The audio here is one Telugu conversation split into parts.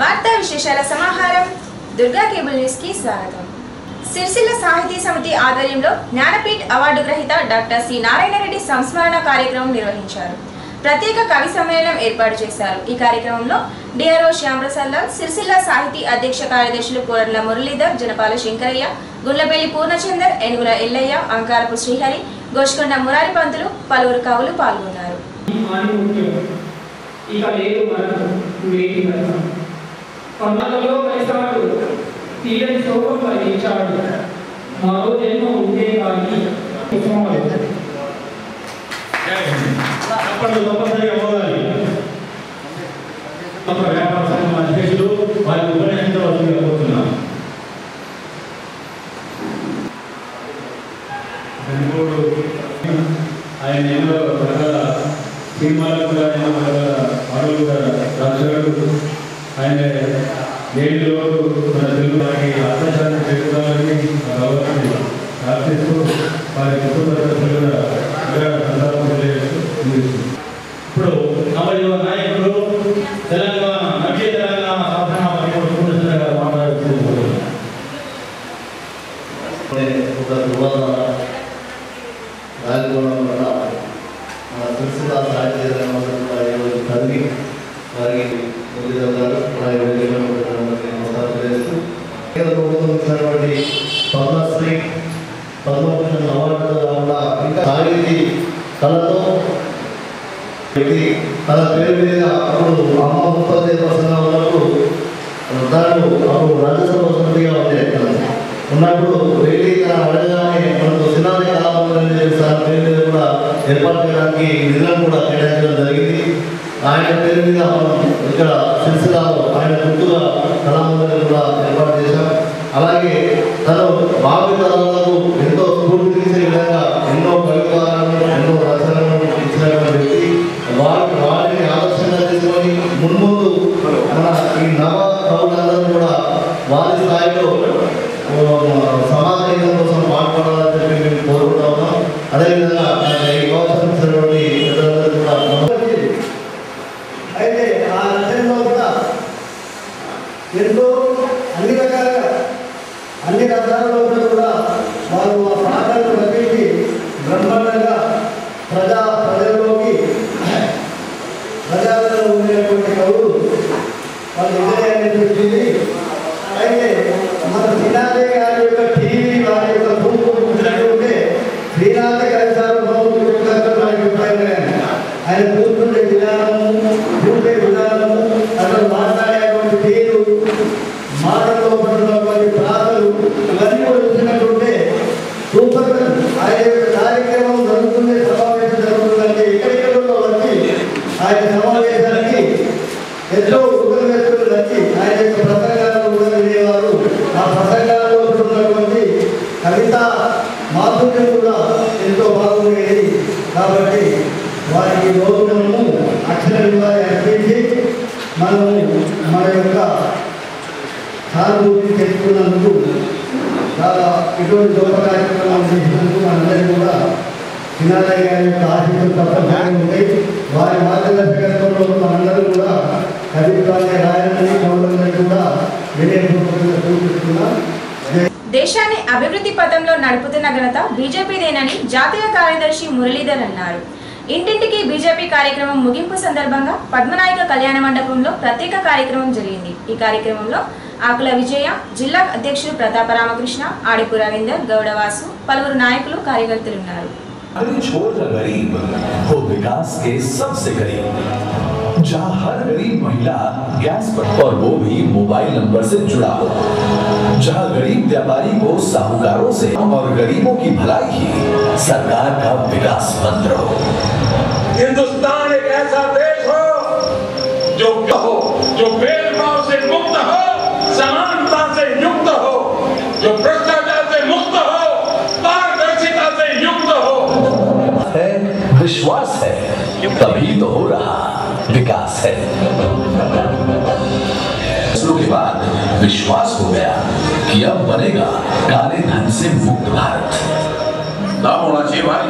వార్తా విశేషాల సమాహారం దుర్గా కేబుల్ న్యూస్ కి స్వాగతం। సిరిసిల్ల సాహితీ సమితి ఆధ్వర్యంలో జ్ఞానపీఠ్ అవార్డు గ్రహీత డాక్టర్ సి నారాయణ రెడ్డి సంస్మరణ కార్యక్రమం నిర్వహించారు। ప్రత్యేక కవి సమ్మేళనం ఏర్పాటు చేశారు। ఈ కార్యక్రమంలో డిఆర్ఓ శ్యాంప్రసాద్ లాల్, సిరిసిల్ల సాహితీ అధ్యక్ష కార్యదర్శులు కోరట్ల మురళీధర్, జనపాల శంకరయ్య, గుండ్లపల్లి పూర్ణచందర్, ఏనుగుల ఎల్లయ్య, అంకారపు శ్రీహరి, గోష్కొండ మురారి పంతులు, పలువురు కవులు పాల్గొన్నారు। పన్నలో కలిసాడు తీరని శోకం కలిగించాడు మరో జన్మ ఉండే కానీ వ్యాపార సంఘం అధ్యక్షులు వారి ఉపన్యాసంగా ఆయన ఎన్నో రకాల సినిమాలకు కూడా ఎన్నో రకాల పాటలు కూడా రాశాడు। ఆయన ఏడులో మన తెలుగు వారికి అత్యాచారం చేయాలని గౌరవాన్ని ప్రార్థిస్తూ వారి కుటుంబ సభ్యులు ఇప్పుడు నవయువ నాయకుడు తెలంగాణ నవ్య తెలంగాణ సాధన గారు మాట్లాడుతున్నారు। ఒక రాజభవనం వల్ల మన సిరిసిల్ల సాహిత్య చదివి వారికి పద్మశ్రీ పద్మభూషణ్ అవార్డు కాకుండా ఇంకా సాహితీ కళతో తన పేరు మీద అప్పుడు అమ్మ 35% ఉన్నప్పుడు దాంట్లో అప్పుడు రాజ్యసభ సభ్యుడిగా ఉన్నప్పుడు వెళ్ళి తన అడగానే మనకు సినాది కళామందిరం సార్ పేరు మీద కూడా ఏర్పాటు చేయడానికి నిధులను కూడా కేటాయించడం జరిగింది। ఆయన పేరు మీద మనం ఇక్కడ సిరిసిల్లలో ఆయన గుర్తుగా కళామందిరం కూడా ఏర్పాటు చేశాం। అలాగే తను భావి తరాలకు ఎంతో స్ఫూర్తినిచ్చే విధంగా ఎన్నో కవిత్వాలను ఎన్నో రచనలను ఇచ్చినటువంటి వ్యక్తి। వారిని ఆదర్శంగా తీసుకొని మున్ముందు మన ఈ నవ కవులందరూ కూడా వారి స్థాయిలో సమాజం కోసం పాటుపడాలని చెప్పి మేము కోరుకుంటా ఉన్నాం। అదేవిధంగా ఈ అవకాశం ఇచ్చినటువంటి పెద్దలందరూ కూడా అయితే ఆ రచనలో కూడా ఎంతో అన్ని రకాలుగా అన్ని రకాలలో కూడా వాళ్ళు ఆ పాటలను రచించి బ్రహ్మాండంగా ప్రజల్లోకి ప్రజలలో ఉండేటువంటి కవులు వాళ్ళు ఇద్దరే అనిపించింది। అయితే మన శ్రీనాథే గారి యొక్క టీవీ వారి యొక్క రూపు ఉంటే శ్రీనాథే గారి సార్ ఆయన కూర్చుంటే విధానము చూసే విధానము అతను మాట్లాడేటువంటి తీరు మాటల్లో పడుతున్నటువంటి ప్రాంతాలు ఇవన్నీ కూడా చూసినట్టుంటే సూపర్ ఆయన యొక్క కార్యక్రమం జరుగుతుంది, సమావేశం జరుగుతుందంటే ఎక్కడెక్కడో వచ్చి ఆయన సమావేశానికి ఎంతో ఉపయోగస్తులు వచ్చి ఆయన యొక్క ప్రసంగాలను కూడా వినేవారు। ఆ ప్రసంగాల్లో ఉన్నటువంటి కవిత మాధుర్యం కూడా ఎంతో బాగుండేది। కాబట్టి వారికి రోజులను అక్షరంగా అర్పించి మనము మన యొక్క సానుభూతి తెలుసుకున్నందుకు చాలా ఇటువంటి గొప్ప కార్యక్రమాలు చేసినందుకు మనందరికీ కూడా సినారయ్య గారి యొక్క ఆశీస్సులు తప్పనిసరిగా ఉంటాయి। వారి మార్గదర్శకత్వంలో మనందరూ కూడా కవిత్వాన్ని రాయాలని కవులందరికీ కూడా వినయపూర్వకంగా సూచిస్తున్నాం। దేశాన్ని అభివృద్ధి పథంలో నడుపుతున్న ఘనత బీజేపీదేనని జాతీయ కార్యదర్శి మురళీధర్ అన్నారు। ఇంటింటికి బీజేపీ కార్యక్రమం ముగింపు సందర్భంగా పద్మనాయక కళ్యాణ మండపంలో ప్రత్యేక కార్యక్రమం జరిగింది। ఈ కార్యక్రమంలో ఆకుల విజయ, జిల్లా అధ్యక్షులు ప్రతాప రామకృష్ణ, ఆడిపు రవీందర్, గౌడవాసు, పలువురు నాయకులు కార్యకర్తలు ఉన్నారు। जहाँ हर गरीब महिला गैस पर और वो भी मोबाइल नंबर से जुड़ा हो, जहाँ गरीब व्यापारी को साहूकारों से और गरीबों की भलाई ही सरकार का विकास मंत्र हो। हिंदुस्तान एक ऐसा देश हो जो भेदभाव से मुक्त हो, समानता से युक्त हो, जो भ्रष्टाचार से मुक्त हो, पारदर्शिता से युक्त हो। है विश्वास है तभी तो हो रहा विकास है। फैसलों के बाद विश्वास हो गया कि अब बनेगा काले धन से मुक्त भारत। ना होना चाहिए भाई।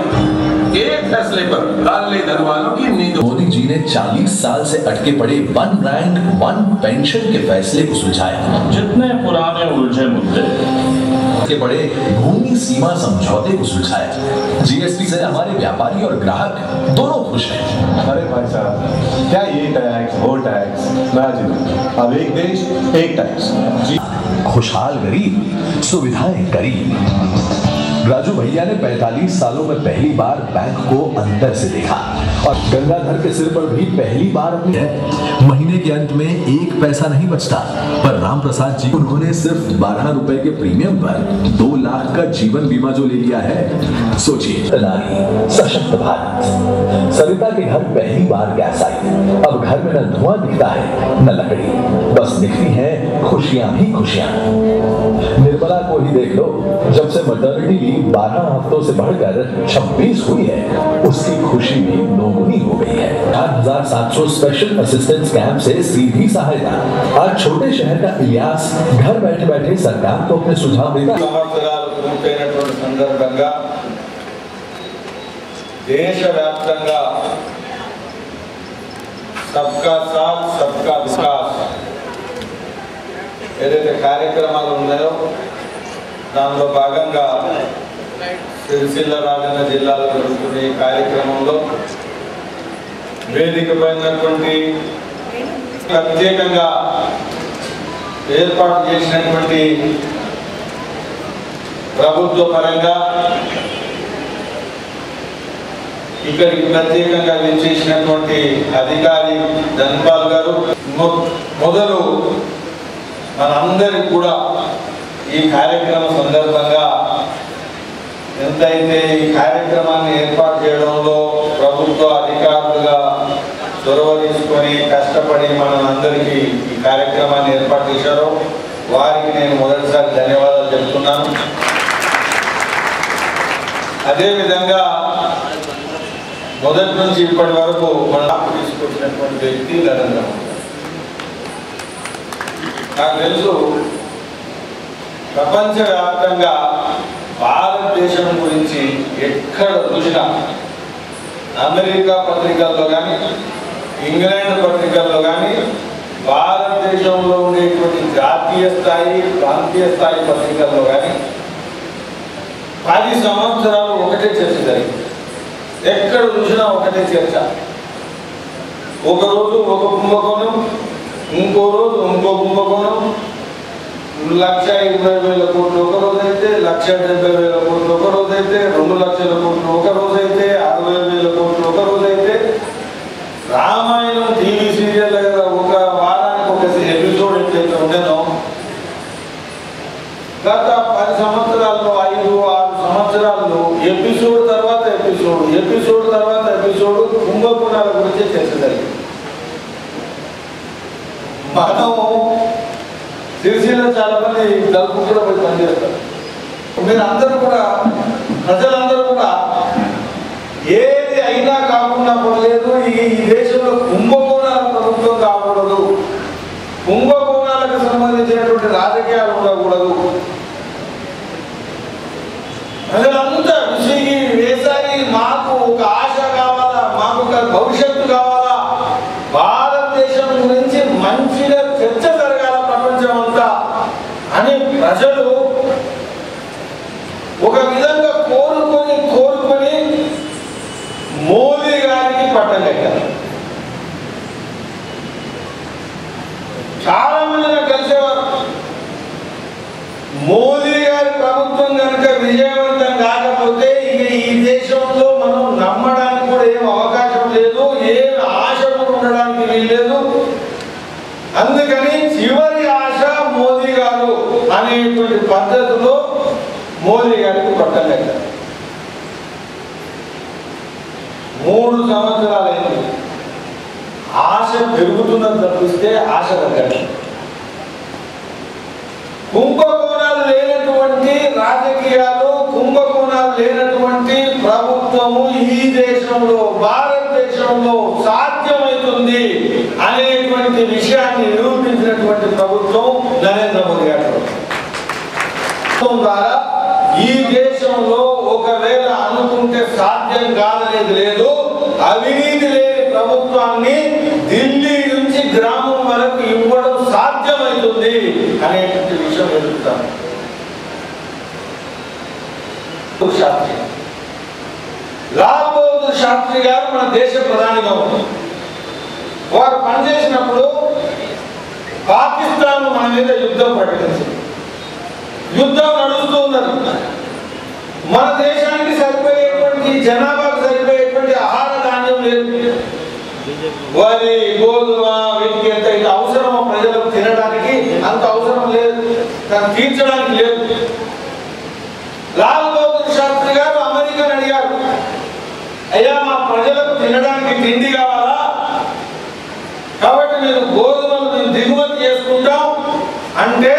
एक फैसले पर काले धन वालों की नींद। मोदी जी ने 40 साल से अटके पड़े वन रैंक वन पेंशन के फैसले को सुलझाया। जितने पुराने उलझे मुद्दे के बड़े भूमि सीमा समझौते को सुलझाया। जीएसटी से हमारे व्यापारी और ग्राहक दोनों खुश हैं। अरे भाई साहब, क्या ये टैक्स वो टैक्स ना जी, अब एक देश एक टैक्स। खुशहाल गरीब, सुविधाएं करीब। राजू भैया ने 45 सालों में पहली बार बैंक को अंदर से देखा और गंगाधर के सिर पर भी पहली बार अपनी है। महीने के अंत में एक पैसा नहीं बचता, पर राम प्रसाद जी उन्होंने सिर्फ 12 रुपए के प्रीमियम पर 2 लाख का जीवन बीमा जो ले लिया है। सोचिए, नारी सशक्त भारत। सरिता के घर पहली बार गैस आई। अब घर में न धुआं दिखता है न लकड़ी, बस दिखती है खुशियां ही खुशियां। निर्मला को ही देख लो, जब से मैटरनिटी लीव 12 हफ्तों से बढ़कर 26 हुई है, उसकी खुशी भी दोगुनी हो गई है। 8,700 स्पेशल असिस्टेंस कैंप से सीधी सहायता। आज छोटे शहर का इलियास घर बैठे बैठे सरकार को अपने सुझाव देता। సందర్భంగా దేశవ్యాప్తంగా సబ్కా సాత్ సబ్కా వికాస్ ఏదైతే కార్యక్రమాలు ఉన్నాయో దానిలో భాగంగా సిరిసిల్ల రాజన్న జిల్లాలో జరుగుతున్న ఈ కార్యక్రమంలో వేదిక పైనటువంటి ప్రత్యేకంగా ఏర్పాటు చేసినటువంటి ప్రభుత్వ పరంగా ఇక్కడికి ప్రత్యేకంగా విచ్చేసినటువంటి అధికారి ధన్పాల్ గారు మొదలు మనందరికి కూడా ఈ కార్యక్రమం సందర్భంగా ఎంతైతే ఈ కార్యక్రమాన్ని ఏర్పాటు చేయడంలో ప్రభుత్వ అధికారులుగా చొరవ తీసుకొని కష్టపడి మనందరికీ ఈ కార్యక్రమాన్ని ఏర్పాటు చేశారో వారికి నేను మొదటిసారి ధన్యవాదాలు చెప్తున్నాను. అదేవిధంగా మొదటి నుంచి ఇప్పటి వరకు మనం తీసుకొచ్చినటువంటి వ్యక్తి నరేంద్ర మోదీ. నాకు తెలుసు ప్రపంచవ్యాప్తంగా భారతదేశం గురించి ఎక్కడ చూసినా అమెరికా పత్రికల్లో కానీ ఇంగ్లాండ్ పత్రికల్లో కానీ భారతదేశంలో ఉండేటువంటి జాతీయ స్థాయి ప్రాంతీయ స్థాయి పత్రికల్లో కానీ 10 సంవత్సరాలు ఒకటే చర్చ జరిగింది. ఎక్కడ చూసినా ఒకటే చర్చ. ఒకరోజు ఒక కుంభకోణం, ఇంకో రోజు ఇంకో కుంభకోణం. 1,20,000 కోట్లు ఒక రోజు అయితే, 1,70,000 కోట్లు ఒక రోజు అయితే, 2 లక్షల కోట్లు ఒక రోజు అయితే, 60,000 కోట్లు ఒక రోజు అయితే. రామాయణం టీవీ సీరియల్ ఒక వారానికి ఒక ఎపిసోడ్ ఎట్లయితే ఉండేనో గత 10 సంవత్సరాల్లో 5-6 సంవత్సరాల్లో ఎపిసోడ్ తర్వాత ఎపిసోడ్ కుంభకోణాల గురించి చర్చ జరిగింది. మనం సిరిసిల్ల చాలా మంది తలుపు కూడా పోయి పనిచేస్తారు. మీరు అందరూ కూడా ప్రజలందరూ కూడా ఏది అయినా కాకుండా పడలేదు, ఈ దేశంలో కుంభకోణాల ప్రభుత్వం కాకూడదు, కుంభకోణాలకు సంబంధించినటువంటి రాజకీయాలు ఉండకూడదు. ప్రజలంతా విసిగి వేసాగి మాకు ఒక ఆశ కావాలా, మాకు ఒక భవిష్యత్తు కావాలా, భారతదేశం గురించి మంచిగా చర్చ జరగాల ప్రపంచం అంతా అని ప్రజలు ఒక విధంగా కోరుకొని మోదీ గారికి పట్టం కట్టారు. చాలా మంది నాకు కలిసేవారు, మోదీ గారి ప్రభుత్వం కనుక విజయవంతం కాకపోతే ఇక ఈ దేశంలో మనం నమ్మడానికి కూడా ఏం అవకాశం లేదు, ఏం ఆశ కూడా ఉండడానికి వీల్లేదు. అందుకని చివరి ఆశ మోదీ గారు అనేటువంటి పద్ధతిలో మోదీ గారికి పట్టం కట్టారు. 3 సంవత్సరాలైంది. ఆశ పెరుగుతున్నది తప్పిస్తే ఆశ తగ్గదు. కుంభకోణాలు లేనటువంటి రాజకీయాలు, కుంభకోణాలు లేనటువంటి ప్రభుత్వము ఈ దేశంలో భారతదేశంలో సాధ్యమవుతుంది అనేటువంటి విషయాన్ని నిరూపించినటువంటి ప్రభుత్వం నరేంద్ర మోదీ గారి ప్రభుత్వం ద్వారా ఈ దేశంలో ఒకవేళ అనుకుంటే సాధ్యం కాదనేది లేదు. అవినీతి లేని ప్రభుత్వాన్ని ఢిల్లీ నుంచి గ్రామం వరకు ఇవ్వడం సాధ్యమవుతుంది అనేటువంటి విషయం ఎదుగుతాను. లాల్ బహదూర్ శాస్త్రి గారు మన దేశ ప్రధానిగా ఉన్నారు. వారు పనిచేసినప్పుడు పాకిస్తాన్ మన మీద యుద్ధం ప్రకటించింది. యుద్ధం నడుస్తూ ఉన్నది. మన దేశానికి సరిపోయేటువంటి జనాభాకు సరిపోయేటువంటి ఆహార ధాన్యం లేదు. వరి గోధుమ వీటికి ఎంత అవసరమో ప్రజలకు తినడానికి అంత అవసరం లేదు, తీర్చడానికి లేదు. లాల్ బహదూర్ శాస్త్రి గారు అమెరికాని అడిగారు, అయ్యా మా ప్రజలకు తినడానికి తిండి కావాలా, కాబట్టి మేము గోధుమలు మేము దిగుమతి చేసుకుంటాం అంటే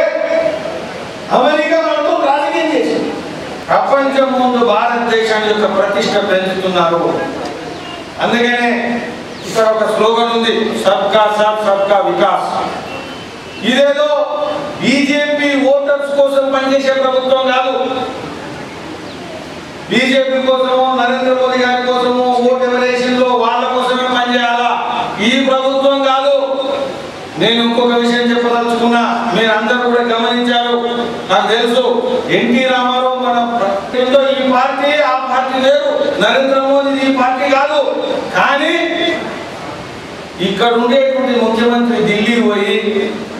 అమెరికా మనతో రాజకీయం చేసింది. ప్రపంచం ముందు భారతదేశం యొక్క ప్రతిష్ట పెంచుతున్నారు. అందుకనే ఇక్కడ ఒక స్లోగన్ ఉంది, సబ్కా సాత్ సబ్కా వికాస్. ఇదేదో బీజేపీ ఓటర్స్ కోసం పనిచేసే ప్రభుత్వం కాదు. బీజేపీ కోసమో నరేంద్ర మోదీ గారి కోసమో ఓట్ ఎవరేషన్ లో వాళ్ళ కోసమే పనిచేయాలా, ఈ ప్రభుత్వం కాదు. నేను ఇంకొక విషయం చెప్పదలుచుకున్నా, మీరు అందరూ కూడా గమనించారు. నాకు తెలుసు ఎన్టీ రామారావు మన ఈ పార్టీ ఆ పార్టీ వేరు, నరేంద్ర మోదీ ఈ పార్టీ కాదు. కానీ ఇక్కడ ఉండేటువంటి ముఖ్యమంత్రి ఢిల్లీ పోయి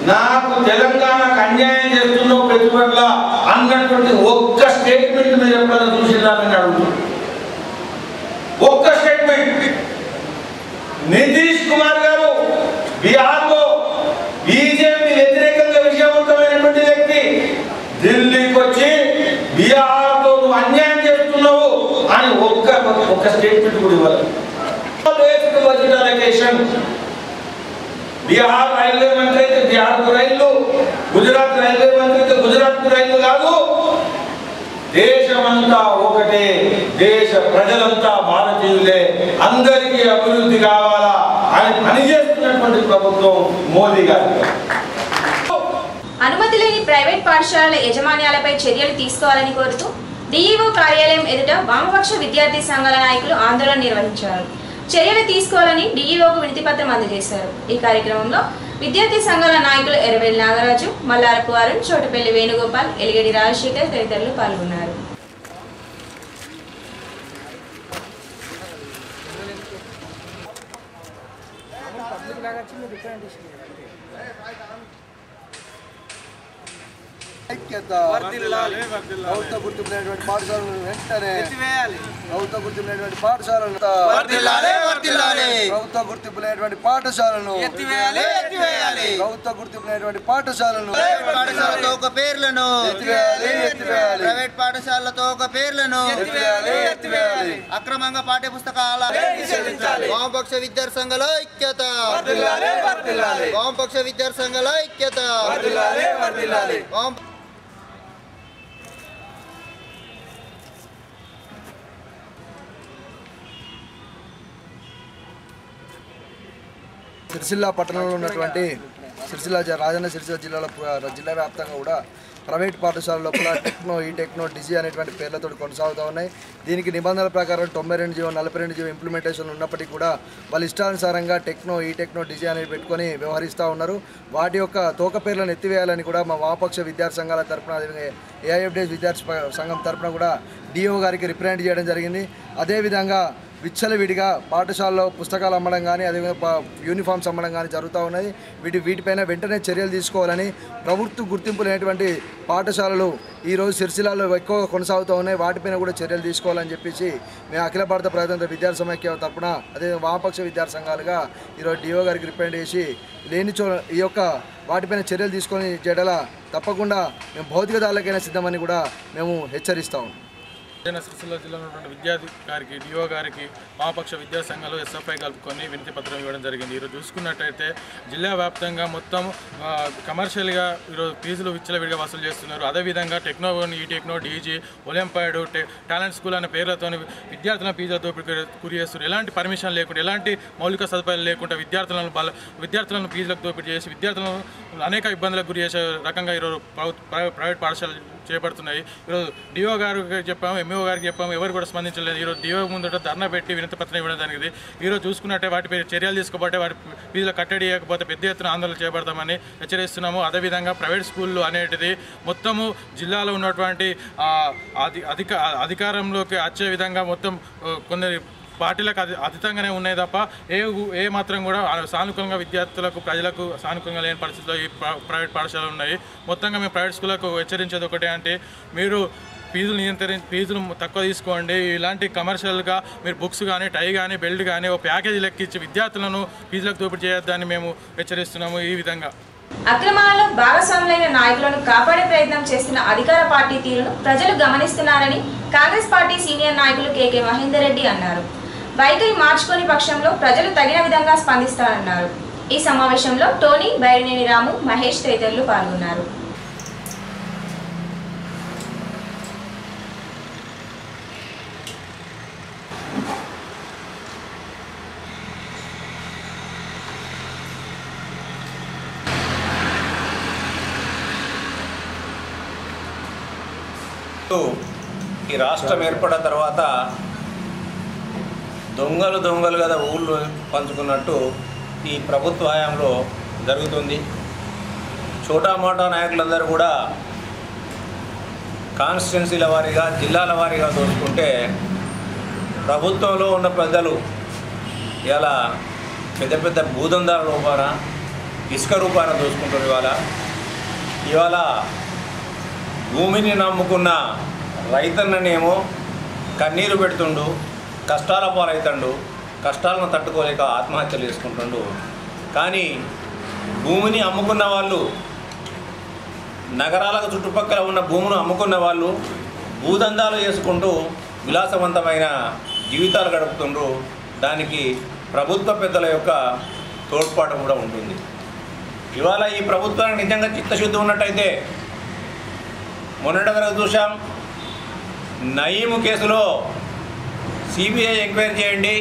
నాకు తెలంగాణకు అన్యాయం చేస్తున్నావు పెట్టుబడుల అన్నటువంటి ఒక్క స్టేట్మెంట్ మీరు ఎప్పుడైనా చూసిందని అడుగుతున్నాను. ఒక్క స్టేట్మెంట్. నితీష్ కుమార్ గారు బీహార్లో బీజేపీ వ్యతిరేకంగా విజయవంతమైనటువంటి వ్యక్తి ఢిల్లీకి వచ్చి బీహార్లో నువ్వు అన్యాయం చేస్తున్నావు అని ఒక్క స్టేట్మెంట్ కూడా ఇవ్వాలి. బడ్జెట్ అలొకేషన్, బీహార్ రైల్వే మంత్రి అయితే బీహార్కు రైళ్లు, గుజరాత్ రైల్వే మంత్రి అయితే గుజరాత్కు రైళ్లు కాదు. దేశమంతా ఒకటే, దేశ ప్రజలంతా భారతీయులే, అందరికీ అభివృద్ధి కావాలా అని పనిచేస్తున్నటువంటి ప్రభుత్వం మోదీ గారు. అనుమతి లేని ప్రైవేట్ పాఠశాలల యజమాన్యాలపై చర్యలు తీసుకోవాలని కోరుతూ డీఈఓ కార్యాలయం ఎదుట వామపక్ష విద్యార్థి సంఘాల నాయకులు ఆందోళన నిర్వహించారు. చర్యలు తీసుకోవాలని డీఈఓకు వినతిపత్రం అందజేశారు. ఈ కార్యక్రమంలో విద్యార్థి సంఘాల నాయకులు ఎర్రవెల్లి నాగరాజు, మల్లారపు అరుణ్, చోటపల్లి వేణుగోపాల్, ఎలిగడి రాజశేఖర్ తదితరులు పాల్గొన్నారు. ప్రభుత్వ గుర్తింపునటువంటి పాఠశాలను వెంటనే ప్రభుత్వ గుర్తింపునటువంటి పాఠశాలను ప్రభుత్వ గుర్తింపునటువంటి పాఠశాలను ప్రభుత్వ గుర్తింపునటువంటి పాఠశాలను ఒక పేర్లను ప్రైవేట్ పాఠశాలతో ఒక పేర్లను అక్రమంగా పాఠ్య పుస్తకాల వామపక్ష విద్యార్థి సంఘాల ఐక్యత, వామపక్ష విద్యార్థి సంఘాల ఐక్యత. సిరిసిల్ల పట్టణంలో ఉన్నటువంటి రాజన్న సిరిసిల్ల జిల్లా వ్యాప్తంగా కూడా ప్రైవేట్ పాఠశాల లోపల టెక్నో, ఈ టెక్నో, డిజీ అనేటువంటి పేర్లతో కొనసాగుతూ ఉన్నాయి. దీనికి నిబంధనల ప్రకారం 92 జీవో 42 జీవో ఇంప్లిమెంటేషన్ ఉన్నప్పటికీ కూడా వాళ్ళ ఇష్టానుసారంగా టెక్నో, ఈ టెక్నో, డిజీ అనేది పెట్టుకొని వ్యవహరిస్తూ ఉన్నారు. వాటి యొక్క తోక పేర్లను ఎత్తివేయాలని కూడా మా వామపక్ష విద్యార్థి సంఘాల తరఫున, అదేవిధంగా ఏఐఎఫ్డీఎస్ విద్యార్థి సంఘం తరఫున కూడా డిఓ గారికి రిప్రజెంట్ చేయడం జరిగింది. అదేవిధంగా విచ్చలవిడిగా పాఠశాలలో పుస్తకాలు అమ్మడం కానీ, అదేవిధంగా యూనిఫామ్స్ అమ్మడం కానీ జరుగుతూ ఉన్నది. వీటిపైన వెంటనే చర్యలు తీసుకోవాలని, ప్రభుత్వ గుర్తింపు లేనటువంటి పాఠశాలలు ఈరోజు సిరిసిల్లలో ఎక్కువగా కొనసాగుతూ ఉన్నాయి, వాటిపైన కూడా చర్యలు తీసుకోవాలని చెప్పేసి మేము అఖిల భారత ప్రజాతంత్ర విద్యార్థి సమైక్య తరఫున, అదే వామపక్ష విద్యార్థి సంఘాలుగా ఈరోజు డిఓ గారికి రిప్రజెంట్ చేసి ఈ యొక్క వాటిపైన చర్యలు తీసుకొని చేయడల తప్పకుండా మేము భౌతిక దాడులకైనా సిద్ధమని కూడా మేము హెచ్చరిస్తాము. సిరిసిల్ల జిల్లాలో ఉన్నటువంటి విద్యార్థి గారికి, డిఓ గారికి వామపక్ష విద్యా సంఘాలు ఎస్ఎఫ్ఐ కలుపుకొని వినతి పత్రం ఇవ్వడం జరిగింది. ఈరోజు చూసుకున్నట్టయితే జిల్లా వ్యాప్తంగా మొత్తం కమర్షియల్గా ఈరోజు ఫీజులు విచ్చలవిడిగా వసూలు చేస్తున్నారు. అదేవిధంగా టెక్నో, ఈ techno, DG, olympiad, talent school అనే పేర్లతో విద్యార్థులను ఫీజులతో గురి చేస్తున్నారు. ఎలాంటి పర్మిషన్ లేకుండా, ఎలాంటి మౌలిక సదుపాయాలు లేకుండా విద్యార్థులను ఫీజులకు దోపిడీ చేసి విద్యార్థులను అనేక ఇబ్బందులకు గురి చేసే రకంగా ఈరోజు ప్రైవేట్ పాఠశాలలు చేపడుతున్నాయి. ఈరోజు డిఓ గారికి చెప్పాము, ఎంఈఓ గారికి చెప్పాము, ఎవరు కూడా స్పందించలేదు. ఈరోజు డిఓ ముందట ధర్నా పెట్టి వినతి పత్రం ఇవ్వడం జరిగింది. ఈరోజు చూసుకున్నట్టే వాటిపై చర్యలు తీసుకోబట్టే వాటి ఫీజులు కట్టడి చేయకపోతే పెద్ద ఎత్తున ఆందోళన చేపడతామని హెచ్చరిస్తున్నాము. అదేవిధంగా ప్రైవేట్ స్కూళ్ళు అనేటిది మొత్తము జిల్లాలో ఉన్నటువంటి అధికారంలోకి వచ్చే విధంగా మొత్తం కొందరి పార్టీలకు అతీతంగానే ఉన్నాయి తప్ప ఏ మాత్రం కూడా సానుకూలంగా విద్యార్థులకు ప్రజలకు సానుకూలంగా లేని పరిస్థితుల్లో ఈ ప్రైవేట్ పాఠశాలలు ఉన్నాయి. మొత్తంగా మేము ప్రైవేట్ స్కూళ్ళకు హెచ్చరించేది ఒకటే అంటే మీరు ఫీజులు తక్కువ తీసుకోండి. ఇలాంటి కమర్షియల్గా మీరు బుక్స్ కానీ టై కానీ బెల్ట్ కానీ ఓ ప్యాకేజీ లెక్కించి విద్యార్థులను ఫీజులకు దోపిడీ చేయొద్దని మేము హెచ్చరిస్తున్నాము. ఈ విధంగా అక్రమాలలో భాగస్వాములైన నాయకులను కాపాడే ప్రయత్నం చేస్తున్న అధికార పార్టీ తీరును ప్రజలు గమనిస్తున్నారని కాంగ్రెస్ పార్టీ సీనియర్ నాయకులు కేకే మహేందర్ రెడ్డి అన్నారు. వైఖరి మార్చుకోని పక్షంలో ప్రజలు తగిన విధంగా స్పందిస్తారన్నారు. ఈ సమావేశంలో టోనీ, బైరినేని రాము, మహేష్ తదితరులు పాల్గొన్నారు. ఈ రాష్ట్రం ఏర్పడిన తర్వాత దొంగలు కదా ఊళ్ళు పంచుకున్నట్టు ఈ ప్రభుత్వ హయాంలో జరుగుతుంది. చోటామోటా నాయకులందరూ కూడా కాన్స్టిట్యున్సీల వారీగా జిల్లాల వారీగా దోచుకుంటే ప్రభుత్వంలో ఉన్న ప్రజలు ఇలా పెద్ద పెద్ద భూదందాల రూపాన ఇసుక రూపాన దోచుకుంటారు. ఇవాళ భూమిని నమ్ముకున్న రైతన్ననేమో కన్నీరు పెడుతుండు, కష్టాల పాలవుతాడు, కష్టాలను తట్టుకోలేక ఆత్మహత్యలు చేసుకుంటుండు. కానీ భూమిని అమ్ముకున్న వాళ్ళు, నగరాలకు చుట్టుపక్కల ఉన్న భూమును అమ్ముకున్న వాళ్ళు భూదందాలు చేసుకుంటూ విలాసవంతమైన జీవితాలు గడుపుతుండ్రు. దానికి ప్రభుత్వ పెద్దల యొక్క తోడ్పాటు కూడా ఉంటుంది. ఇవాళ ఈ ప్రభుత్వానికి నిజంగా చిత్తశుద్ధి ఉన్నట్టయితే మొన్నటి వరకు చూసాం, నయీము కేసులో సిబిఐ ఎంక్వైరీ చేయండి,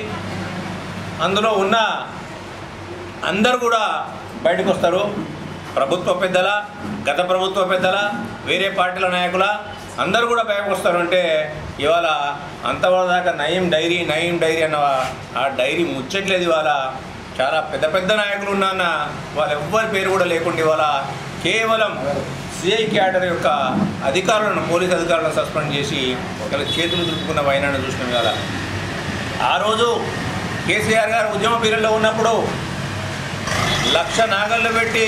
అందులో ఉన్న అందరూ కూడా బయటకు వస్తారు. ప్రభుత్వ పెద్దల, గత ప్రభుత్వ పెద్దల, వేరే పార్టీల నాయకుల అందరూ కూడా బయటకు వస్తారు. అంటే ఇవాళ అంతవరదాకా నయీం డైరీ అన్న ఆ డైరీ ముచ్చట్లేదు. ఇవాళ చాలా పెద్ద పెద్ద నాయకులు ఉన్నాన్న వాళ్ళ ఎవ్వరి పేరు కూడా లేకుండా ఇవాళ కేవలం సిఐ క్యాడర్ యొక్క అధికారులను, పోలీస్ అధికారులను సస్పెండ్ చేసి ఒకరి చేతులు దులుపుకున్న వైనాన్ని చూసినాం. ఇవాళ ఆ రోజు కేసీఆర్ గారు ఉద్యమ పీరియడ్లో ఉన్నప్పుడు 1,00,000 నాగళ్ళు పెట్టి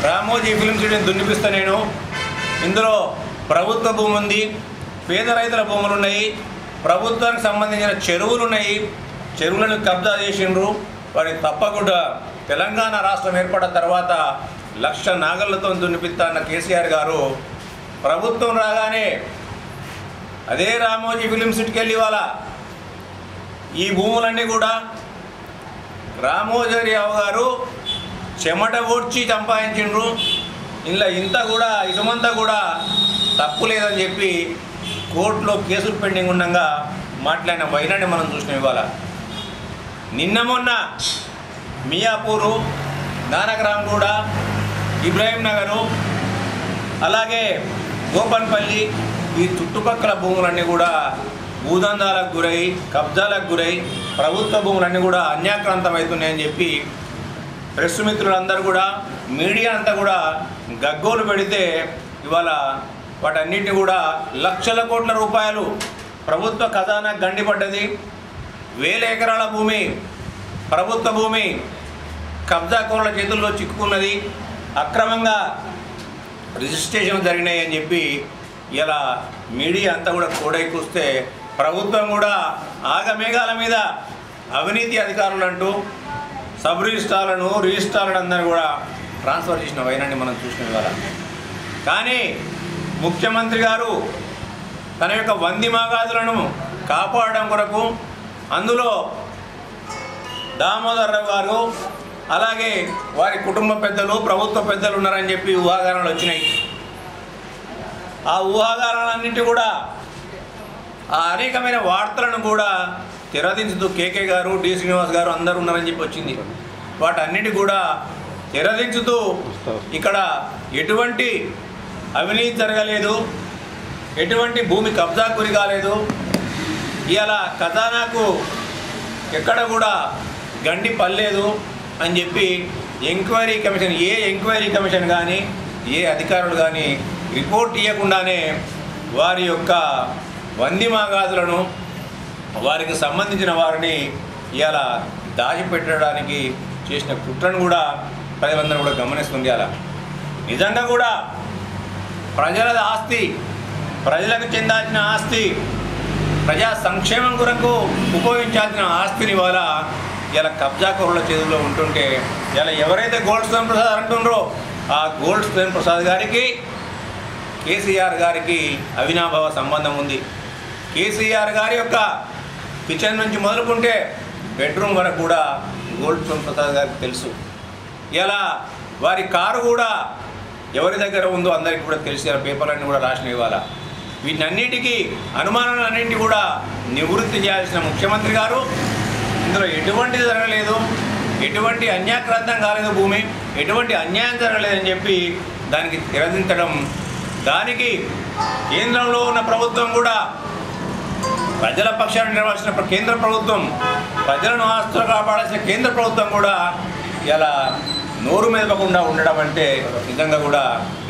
రామోజీ ఫిల్మ్ సిటీని దున్నిపిస్తా నేను, ఇందులో ప్రభుత్వ భూమి ఉంది, పేద రైతుల భూములు ఉన్నాయి, ప్రభుత్వానికి సంబంధించిన చెరువులు ఉన్నాయి, చెరువులను కబ్జా చేసిండ్రు. వారి తప్పకుండా తెలంగాణ రాష్ట్రం ఏర్పడిన తర్వాత 1,00,000 నాగళ్లతో దున్నిపిస్తా అన్న కేసీఆర్ గారు ప్రభుత్వం రాగానే అదే రామోజీ ఫిలిం సిటీకి వెళ్ళి ఇవాళ ఈ భూములన్నీ కూడా రామోజీరావు గారు చెమట ఓడ్చి సంపాదించిండ్రు. ఇలా ఇసుమంతా కూడా తప్పు లేదని చెప్పి కోర్టులో కేసులు పెండింగ్ ఉండగా మాట్లాడిన వైనాన్ని మనం చూసినాం. ఇవాళ నిన్న మొన్న మియాపూరు, నానక్రామ్గూడ, ఇబ్రాహీం నగరు, అలాగే గోపన్పల్లి ఈ చుట్టుపక్కల భూములన్నీ కూడా భూదందాలకు గురై, కబ్జాలకు గురై ప్రభుత్వ భూములన్నీ కూడా అన్యాక్రాంతమవుతున్నాయని చెప్పి ప్రెస్ మిత్రులందరూ కూడా, మీడియా అంతా కూడా గగ్గోలు పెడితే ఇవాళ వాటన్నిటిని కూడా లక్షల కోట్ల రూపాయలు ప్రభుత్వ ఖజానా గండిపడ్డది. 1000 ఎకరాల భూమి, ప్రభుత్వ భూమి కబ్జాకోరుల చేతుల్లో చిక్కుకున్నది. అక్రమంగా రిజిస్ట్రేషన్ జరిగినాయి అని చెప్పి ఇలా మీడియా అంతా కూడా కోడైకూస్తే ప్రభుత్వం కూడా ఆగమేఘాల మీద అవినీతి అధికారులు అంటూ సబ్ రిజిస్ట్రార్లను అందరూ కూడా ట్రాన్స్ఫర్ చేసిన వైనాన్ని మనం చూసిన ఇవాళ. కానీ ముఖ్యమంత్రి గారు తన యొక్క వంది మాగాదులను కాపాడడం కొరకు అందులో దామోదర్ రావు గారు, అలాగే వారి కుటుంబ పెద్దలు, ప్రభుత్వ పెద్దలు ఉన్నారని చెప్పి ఊహాగానాలు వచ్చినాయి. ఆ ఊహాగానాలన్నింటి కూడా ఆ అనేకమైన వార్తలను కూడా తెరదించుతూ కేకే గారు, డి శ్రీనివాస్ గారు అందరూ ఉన్నారని చెప్పి వచ్చింది. వాటన్నిటి కూడా తెరదించుతూ ఇక్కడ ఎటువంటి అవినీతి జరగలేదు, ఎటువంటి భూమి కబ్జాకు గురి కాలేదు. ఇవాళ ఖజానాకు ఎక్కడ కూడా గండి పల్లేదు అని చెప్పి ఎంక్వైరీ కమిషన్ ఎంక్వైరీ కమిషన్ కానీ ఏ అధికారులు కానీ రిపోర్ట్ ఇవ్వకుండానే వారి యొక్క వందిమాగాదులను వారికి సంబంధించిన వారిని ఇలా దాచిపెట్టడానికి చేసిన కుట్రను కూడా ప్రజలందరూ కూడా గమనిస్తుంది. అలా నిజంగా కూడా ప్రజల ఆస్తి, ప్రజలకు చెందాల్సిన ఆస్తి, ప్రజా సంక్షేమం కొరకు ఉపయోగించాల్సిన ఆస్తిని ఇలా కబ్జాకోరుల చేతుల్లో ఉంటుంటే ఇలా ఎవరైతే గోల్డ్ స్టోన్ ప్రసాద్ అంటుండ్రో ఆ గోల్డ్ స్టోన్ ప్రసాద్ గారికి కేసీఆర్ గారికి అవినాభావ సంబంధం ఉంది. కేసీఆర్ గారి యొక్క కిచెన్ నుంచి మొదలుకుంటే బెడ్రూమ్ వరకు కూడా గోల్డ్ స్టోన్ ప్రసాద్ గారికి తెలుసు. ఇలా వారి కారు కూడా ఎవరి దగ్గర ఉందో అందరికీ కూడా తెలిసి పేపర్లన్నీ కూడా రాసిన ఇవాళ. వీటన్నిటికీ అనుమానాలన్నింటినీ కూడా నివృత్తి చేయాల్సిన ముఖ్యమంత్రి గారు ఇందులో ఎటువంటిది జరగలేదు, ఎటువంటి అన్యాక్రాంతం కాలేదు, భూమి ఎటువంటి అన్యాయం జరగలేదని చెప్పి దానికి తెరదించడం, దానికి కేంద్రంలో ఉన్న ప్రభుత్వం కూడా ప్రజల పక్షాన్ని నిలవాల్సిన కేంద్ర ప్రభుత్వం, ప్రజలను ఆస్తులు కాపాడాల్సిన కేంద్ర ప్రభుత్వం కూడా ఇలా నోరు మెదపకుండా ఉండడం అంటే నిజంగా కూడా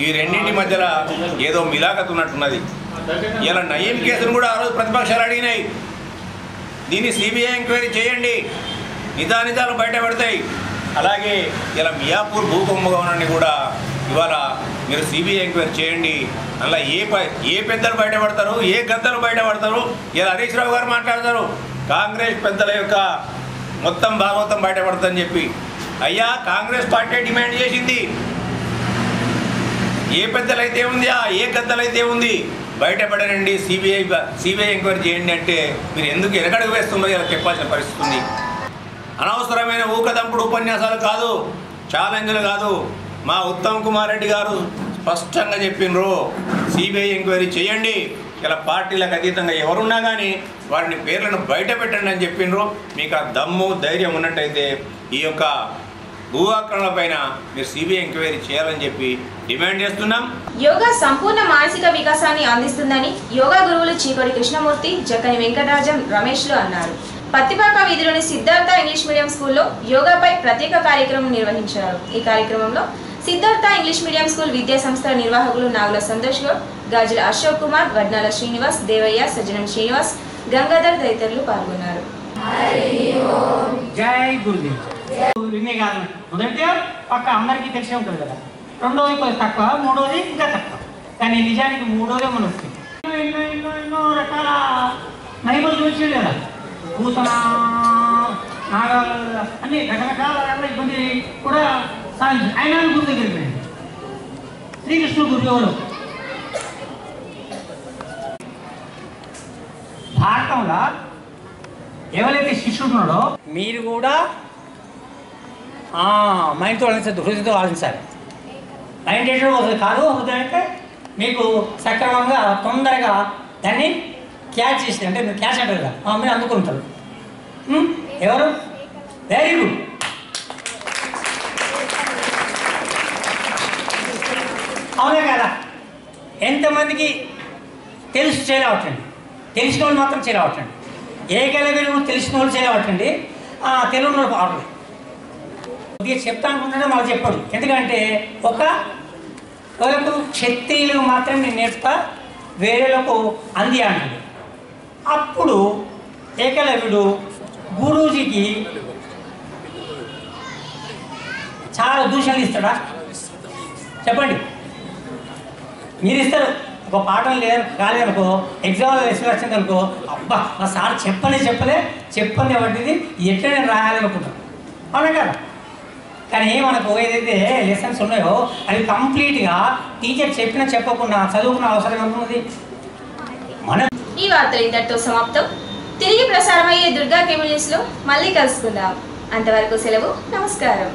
ఈ రెండింటి మధ్యలో ఏదో మిలాఖత్ ఉన్నట్టున్నది. ఇలా నయీం కేసును కూడా ఆ రోజు ప్రతిపక్షాలు అడిగినాయి, దీన్ని సిబిఐ ఎంక్వైరీ చేయండి, నిజానిజాలు బయటపడతాయి. అలాగే ఇలా మియాపూర్ భూకుంభకోణాన్ని కూడా ఇవాళ మీరు సిబిఐ ఎంక్వైరీ చేయండి, అలా ఏ పెద్దలు బయటపడతారు, ఏ గద్దలు బయటపడతారు. ఇలా హరీష్ రావు గారు మాట్లాడతారు కాంగ్రెస్ పెద్దల యొక్క మొత్తం భాగవతం బయటపడుతుందని చెప్పి. అయ్యా, కాంగ్రెస్ పార్టీ డిమాండ్ చేసింది, ఏ పెద్దలైతే ఉంది, ఏ గద్దలైతే ఉంది బయటపడనండి, సిబిఐ ఎంక్వైరీ చేయండి అంటే మీరు ఎందుకు ఎరగడుగు వేస్తుందో ఇలా చెప్పాల్సిన పరిస్థితి ఉంది. అనవసరమైన ఊకదంపుడు ఉపన్యాసాలు కాదు, ఛాలెంజ్లు కాదు. మా ఉత్తమ్ కుమార్ రెడ్డి గారు స్పష్టంగా చెప్పినరు, సిబిఐ ఎంక్వైరీ చేయండి, ఇలా పార్టీలకు అతీతంగా ఎవరున్నా కానీ వారిని పేర్లను బయట పెట్టండి అని చెప్పినరు. మీకు ఆ దమ్ము ధైర్యం ఉన్నట్టయితే ఈ యొక్క భూ ఆక్రమణల పైన మీరు సిబిఐ ఎంక్వైరీ చేయాలని చెప్పి డిమాండ్ చేస్తున్నాం. యోగా సంపూర్ణ మానసిక వికాసాన్ని అందిస్తుందని యోగా గురువులు చీకొడి కృష్ణమూర్తి, జక్కని వెంకటరాజం, రమేష్లు అన్నారు. పత్తిపాక వీధిలోని సిద్ధార్థ ఇంగ్లీష్ మీడియం స్కూల్లో యోగాపై ప్రత్యేక కార్యక్రమం నిర్వహించారు. ఈ కార్యక్రమంలో సిద్ధార్థ ఇంగ్లీష్ మీడియం స్కూల్ విద్యా సంస్థల నిర్వాహకులు నాగుల సంతోష్ గౌడ్, గాజుల అశోక్ కుమార్, వడ్నాల శ్రీనివాస్, దేవయ్య, సజ్జనం శ్రీనివాస్, గంగాధర్ తదితరులు పాల్గొన్నారు. జై గురుదేవ్. వినే కాదు, మొదటిగా పక్క అందరికీ తెలిసే ఉంటుంది కదా, రెండోది కొంచెం తక్కువ, మూడోది ఇంకా తక్కువ, కానీ నిజానికి మూడోదే మనం వస్తుంది. ఎన్నో ఎన్నో ఎన్నో రకాల మహిమలు చూసి కదా, పూతన నాగాలు అన్ని రకరకాల ఇబ్బంది కూడా సాధించి ఆయన గురి దగ్గరికి వెళ్ళండి. శ్రీకృష్ణుడు గురి ఎవరు? భారతంలో ఎవరైతే శిష్యుడు ఉన్నాడో మీరు కూడా మైండ్తో ఆలోచించద్దు, హృదయంతో ఆలోచించాలి. మైండ్ చేయడం అసలు కాదు, హృదయం అంటే మీకు సక్రమంగా తొందరగా దాన్ని క్యాచ్ చేసి, అంటే మీరు క్యాచ్ అంటారు కదా, మీరు అందుకుంటారు. ఎవరు? Very good. అవునే కదా, ఎంతమందికి తెలుసు చేయలేవటండి, తెలిసిన వాళ్ళు మాత్రం చేయలేవటండి. ఏ గెలవేలు తెలిసిన వాళ్ళు చేయలేవటండి, తెలుగు వాళ్ళు ఆడలేదు. కొద్దిగా చెప్తా అనుకుంటే మాకు చెప్పాడు, ఎందుకంటే ఒకరికి క్షత్రియులకు మాత్రం నేను నేర్పుతా, వేరేలకు అంది అంటాడు. అప్పుడు ఏకలవ్యుడు గురూజీకి చాలా దూషణలు ఇస్తాడా? చెప్పండి, మీరు ఇస్తారు. ఒక పాఠం కాలేదనుకో, ఎగ్జామ్లో ఎస్ఎల్ వచ్చింది అనుకో, అబ్బా మా సార్ చెప్పని వాటిది ఎట్లా నేను రాయాలనుకుంటాను, అవునా కదా? కానీ మనకు ఏదైతే లెసన్స్ ఉన్నాయో అవి కంప్లీట్గా టీచర్ చెప్పకుండా చదువుకున్న అవసరం ఏమున్నది? ఈ వార్తలు ఇంతటితో సమాప్తం. తిరిగి ప్రసారమయ్యే దుర్గా కేబుల్ న్యూస్లో మళ్ళీ కలుసుకుందాం. అంతవరకు సెలవు, నమస్కారం.